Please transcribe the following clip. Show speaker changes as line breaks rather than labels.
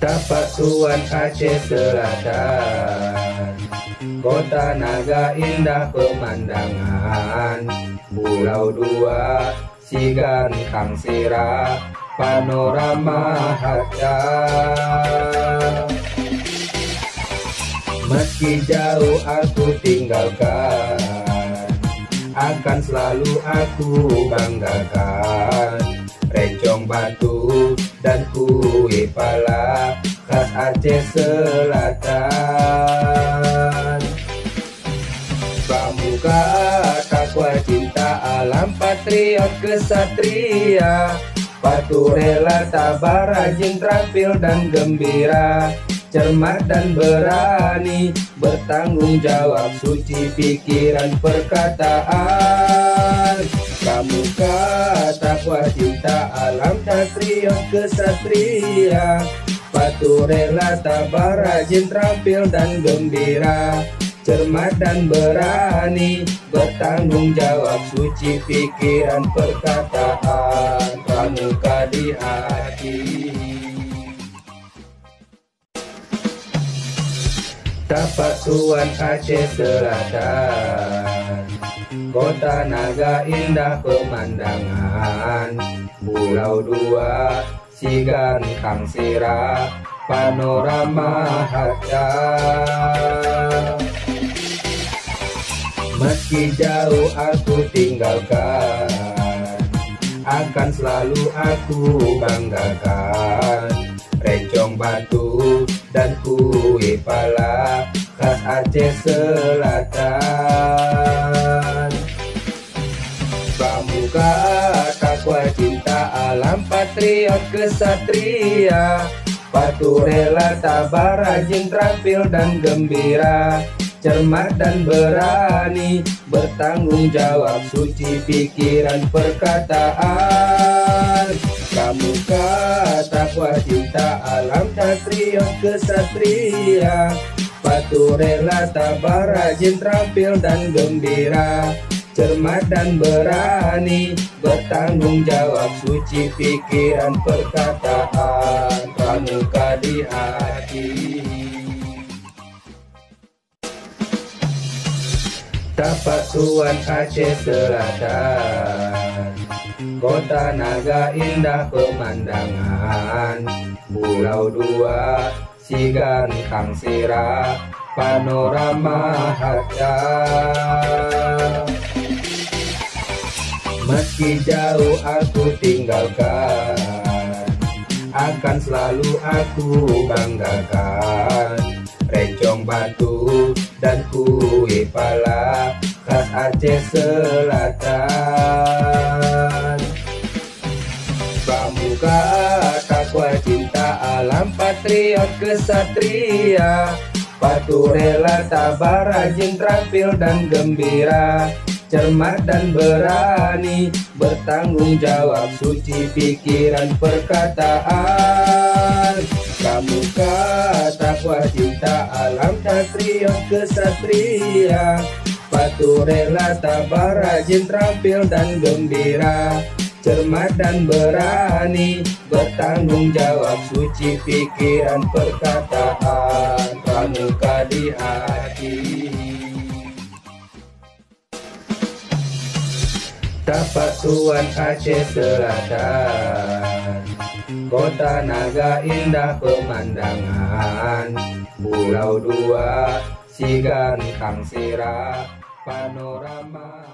Tapatuan Aceh Selatan, kota Naga indah pemandangan, Pulau Dua, Sigan Kang Sira, panorama harga. Meski jauh aku tinggalkan, akan selalu aku banggakan rencong batu dan kue pala khas Aceh Selatan. Pramuka, takwa, cinta alam, patriot kesatria, patuh rela, sabar, rajin, terampil dan gembira, cermat dan berani, bertanggung jawab, suci pikiran perkataan. Pramuka, takwa, cinta alam, patriot kesatria, patuh rela, sabar, rajin, terampil dan gembira, cermat dan berani, bertanggung jawab, suci pikiran perkataan. Pramuka di hati. Tapatuan Aceh Selatan, kota Naga indah pemandangan, Pulau Dua, Sigan Kang Sira, panorama harga. Meski jauh aku tinggalkan, akan selalu aku banggakan rencong batu dan kue pala khas Aceh Selatan. Pramuka, takwa, cinta alam, patriot kesatria, patuh rela, sabar, rajin, terampil dan gembira, cermat dan berani, bertanggung jawab, suci pikiran perkataan. Pramuka, takwa, cinta alam, patriot kesatria, patuh rela, sabar, rajin, terampil dan gembira, cermat dan berani, bertanggung jawab, suci pikiran perkataan. Pramuka di hati. Tapatuan Aceh Selatan, kota Naga indah pemandangan, Pulau Dua, Sigan Kang Sira, panorama harga. Meski jauh aku tinggalkan, akan selalu aku banggakan rencong batu dan kue pala khas Aceh Selatan. Pramuka, takwa, cinta alam, patriot kesatria, patuh rela, sabar, rajin, terampil dan gembira, cermat dan berani, bertanggung jawab, suci pikiran perkataan. Pramuka, takwa, cinta alam, patriot kesatria, patuh rela, sabar, rajin, terampil dan gembira, cermat dan berani, bertanggung jawab, suci pikiran perkataan. Pramuka di hati. Tapatuan Aceh Selatan, kota Naga indah pemandangan, Pulau Dua, Sigan Kang Sira, panorama